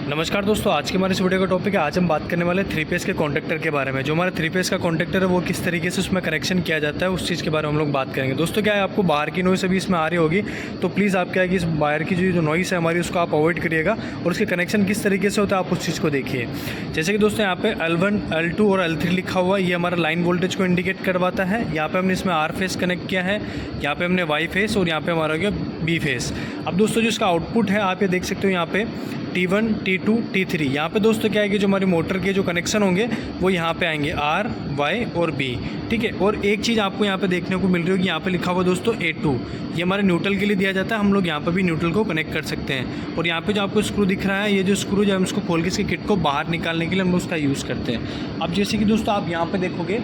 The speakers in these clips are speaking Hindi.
नमस्कार दोस्तों, आज के हमारे इस वीडियो का टॉपिक है। आज हम बात करने वाले हैं 3 फेस के कॉन्टेक्टर के बारे में। जो हमारा 3 फेस का कॉन्टेक्टर है वो किस तरीके से उसमें कनेक्शन किया जाता है, उस चीज़ के बारे में हम लोग बात करेंगे। दोस्तों क्या है, आपको बाहर की नॉइस अभी इसमें आ रही होगी, तो प्लीज़ आप क्या है कि इस बाहर की जो नॉइस है हमारी उसको आप अवॉइड करिएगा और उसके कनेक्शन किस तरीके से होता है आप उस चीज़ को देखिए। जैसे कि दोस्तों यहाँ पे L1, L2 और L3 लिखा हुआ है, ये हमारा लाइन वोल्टेज को इंडिकेट करवाता है। यहाँ पे हमने इसमें R फेस कनेक्ट किया है, यहाँ पे हमने Y फेस और यहाँ पे हमारा हो गया B फेस। अब दोस्तों जो इसका आउटपुट है आप ये देख सकते हो, यहाँ पे T1, T2, T3। यहाँ पे दोस्तों क्या है कि जो हमारी मोटर के जो कनेक्शन होंगे वो यहाँ पे आएंगे R, Y और B, ठीक है। और एक चीज़ आपको यहाँ पे देखने को मिल रही होगी, यहाँ पे लिखा हुआ दोस्तों A2, ये हमारे न्यूट्रल के लिए दिया जाता है। हम लोग यहाँ पे भी न्यूट्रल को कनेक्ट कर सकते हैं। और यहाँ पे जो आपको स्क्रू दिख रहा है, ये जो स्क्रू जो हम इसको खोल के इसके किट को बाहर निकालने के लिए हम उसका यूज़ करते हैं। अब जैसे कि दोस्तों आप यहाँ पर देखोगे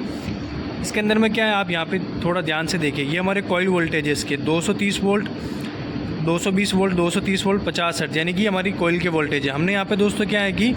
इसके अंदर में क्या है, आप यहाँ पर थोड़ा ध्यान से देखिए। ये हमारे कॉइल वोल्टेज है इसके 230 वोल्ट, 220 वोल्ट, 230 वोल्ट, 50 हर्ट्ज, यानी कि हमारी कॉइल के वोल्टेज है। हमने यहाँ पे दोस्तों क्या है कि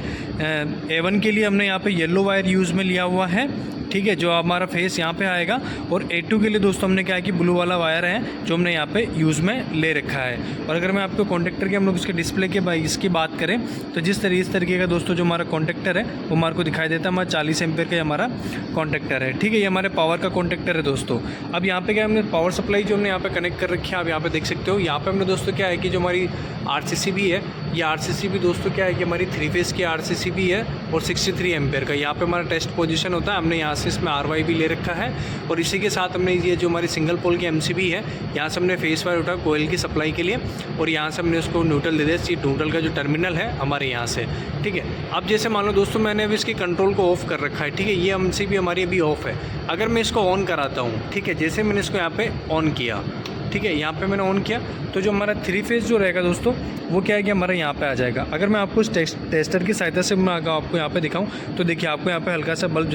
A1 के लिए हमने यहाँ पे येलो वायर यूज़ में लिया हुआ है, ठीक है, जो हमारा फेस यहाँ पे आएगा। और A2 के लिए दोस्तों हमने क्या है कि ब्लू वाला वायर है जो हमने यहाँ पे यूज़ में ले रखा है। और अगर मैं आपको कॉन्टेक्टर के हम लोग इसके डिस्प्ले के इसकी बात करें तो इस तरीके का दोस्तों जो हमारा कॉन्टेक्टर है वो हमारे को दिखाई देता है। हमारा 40 एम्पेयर का हमारा कॉन्टेक्टर है, ठीक है। ये हमारे पावर का कॉन्टेक्टर है दोस्तों। अब यहाँ पे क्या हमने पावर सप्लाई जो हमने यहाँ पे कनेक्ट कर रखी है, आप यहाँ पे देख सकते हो। यहाँ पे हमने दोस्तों क्या है कि जो हमारी RCCB है, ये RCCB दोस्तों क्या है कि हमारी 3 फेस की RCCB है और 63 एम्पेयर का। यहाँ पे हमारा टेस्ट पोजीशन होता है। हमने यहाँ से इसमें RY भी ले रखा है और इसी के साथ हमने ये जो हमारी सिंगल पोल की MCB है, यहाँ से हमने फेस वायर उठा कोयल की सप्लाई के लिए और यहाँ से हमने उसको न्यूट्रल दे दिया। न्यूट्रल का जो टर्मिनल है हमारे यहाँ से, ठीक है। अब जैसे मान लो दोस्तों मैंने अभी इसकी कंट्रोल को ऑफ कर रखा है, ठीक है। ये MCB हमारी अभी ऑफ है। अगर मैं इसको ऑन कराता हूँ, ठीक है, जैसे मैंने इसको यहाँ पे ऑन किया, ठीक है, यहाँ पे मैंने ऑन किया तो जो हमारा 3 फेस जो रहेगा दोस्तों वो क्या है कि हमारा यहाँ पे आ जाएगा। अगर मैं आपको इस टेस्टर की सहायता से मैं आपको यहाँ पे दिखाऊं तो देखिए आपको यहाँ पे हल्का सा बल्ब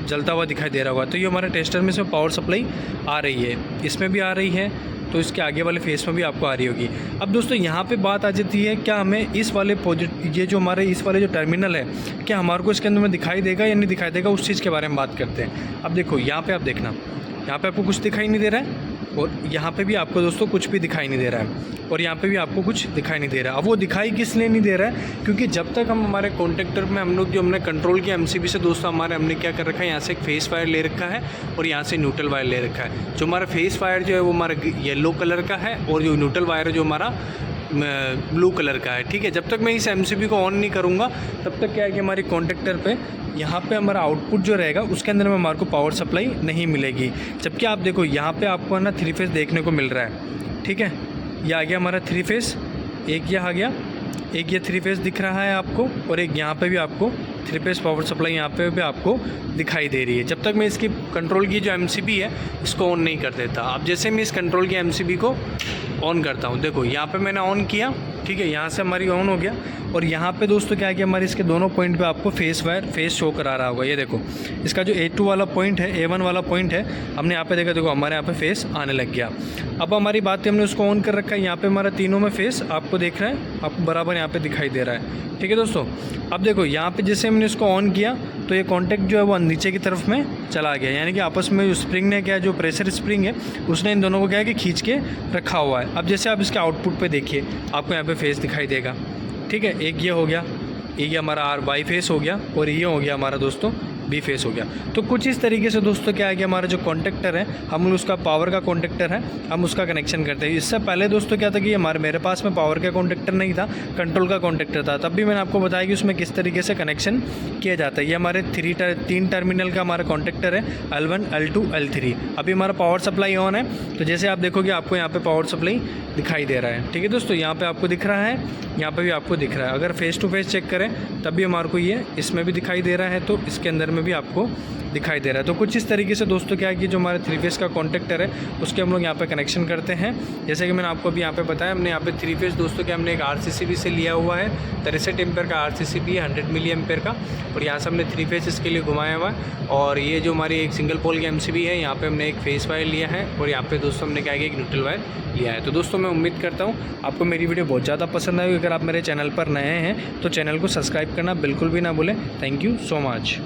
जलता हुआ दिखाई दे रहा होगा। तो ये हमारे टेस्टर में से पावर सप्लाई आ रही है, इसमें भी आ रही है, तो इसके आगे वाले फेस में भी आपको आ रही होगी। अब दोस्तों यहाँ पे बात आ जाती है, क्या हमें इस वाले ये जो हमारे इस वाले जो टर्मिनल है, क्या हमारे को इसके अंदर में दिखाई देगा या नहीं दिखाई देगा, उस चीज़ के बारे में बात करते हैं। अब देखो यहाँ पे आप देखना, यहाँ पे आपको कुछ दिखाई नहीं दे रहा है और यहाँ पे भी आपको दोस्तों कुछ भी दिखाई नहीं दे रहा है और यहाँ पे भी आपको कुछ दिखाई नहीं दे रहा है। अब वो दिखाई किस लिए नहीं दे रहा है, क्योंकि जब तक हम हमारे कॉन्टेक्टर में हम लोग जो हमने कंट्रोल किया MCB से दोस्तों, हमने क्या कर रखा है, यहाँ से एक फेस वायर ले रखा है और यहाँ से न्यूट्रल वायर ले रखा है। जो हमारा फेस वायर जो है वो हमारा येलो कलर का है और जो न्यूट्रल वायर है जो हमारा ब्लू कलर का है, ठीक है। जब तक मैं इस MCB को ऑन नहीं करूँगा तब तक क्या है कि हमारे कॉन्टेक्टर पे यहाँ पे हमारा आउटपुट जो रहेगा उसके अंदर में हमारे को पावर सप्लाई नहीं मिलेगी। जबकि आप देखो यहाँ पे आपको ना 3 फेस देखने को मिल रहा है, ठीक है। ये आ गया हमारा 3 फेस, एक ये आ गया, एक ये 3 फेस दिख रहा है आपको और एक यहाँ पे भी आपको 3 फेस पावर सप्लाई यहाँ पे भी आपको दिखाई दे रही है। जब तक मैं इसकी कंट्रोल की जो MCB है इसको ऑन नहीं कर देता। अब जैसे मैं इस कंट्रोल की MCB को ऑन करता हूँ, देखो यहाँ पे मैंने ऑन किया, ठीक है, यहाँ से हमारी ऑन हो गया। और यहाँ पे दोस्तों क्या है कि हमारे इसके दोनों पॉइंट पे आपको फेस शो करा रहा होगा। ये देखो इसका जो A2 वाला पॉइंट है, A1 वाला पॉइंट है, हमने यहाँ पे देखा, देखो हमारे यहाँ पे फेस आने लग गया। अब हमारी बात है, हमने उसको ऑन कर रखा है, यहाँ पे हमारा तीनों में फेस आपको देख रहा है, आपको बराबर यहाँ पे दिखाई दे रहा है, ठीक है दोस्तों। अब देखो यहाँ पे जैसे हमने इसको ऑन किया तो ये कॉन्टैक्ट जो है वो नीचे की तरफ में चला गया, यानी कि आपस में जो स्प्रिंग ने क्या, जो प्रेशर स्प्रिंग है उसने इन दोनों को क्या है कि खींच के रखा हुआ है। अब जैसे आप इसके आउटपुट पे देखिए, आपको यहाँ पे फेस दिखाई देगा, ठीक है। एक ये हो गया, ये हमारा Y फेस हो गया और ये हो गया हमारा दोस्तों B फेस हो गया। तो कुछ इस तरीके से दोस्तों क्या है कि हमारा जो कॉन्टेक्टर है, हम उसका पावर का कॉन्टेक्टर है, हम उसका कनेक्शन करते हैं। इससे पहले दोस्तों क्या था कि मेरे पास में पावर का कॉन्टेक्टर नहीं था, कंट्रोल का कॉन्टेक्टर था। तब भी मैंने आपको बताया कि उसमें किस तरीके से कनेक्शन किया जाता है। ये हमारे 3 टर्मिनल का हमारा कॉन्टेक्टर है, L1, L2, L3। अभी हमारा पावर सप्लाई ऑन है, तो जैसे आप देखोगे आपको यहाँ पर पावर सप्लाई दिखाई दे रहा है, ठीक है दोस्तों। यहाँ पर आपको दिख रहा है, यहाँ पर भी आपको दिख रहा है। अगर फेस टू फेस चेक करें तब भी हमारे को ये इसमें भी दिखाई दे रहा है, तो इसके अंदर में भी आपको दिखाई दे रहा है। तो कुछ इस तरीके से दोस्तों क्या है कि जो हमारे 3 फेस का कॉन्टेक्टर है उसके हम लोग यहाँ पे कनेक्शन करते हैं। जैसे कि मैंने आपको अभी यहाँ पे बताया, हमने यहाँ पे 3 फेस दोस्तों क्या हमने एक RCCB से लिया हुआ है, 63 एम्पेयर का RCCB है, 100 मिली एम्पेयर का, और यहाँ से हमने 3 फेस इसके लिए घुमाया हुआ है। और ये जो हमारी एक सिंगल पोल की MCB है, यहाँ पर हमने एक फेस वायर लिया है और यहाँ पर दोस्तों हमने क्या है कि एक न्यूट्रल वायर लिया है। तो दोस्तों मैं उम्मीद करता हूँ आपको मेरी वीडियो बहुत ज़्यादा पसंद आई। अगर आप मेरे चैनल पर नए हैं तो चैनल को सब्सक्राइब करना बिल्कुल भी ना भूलें। Thank you so much.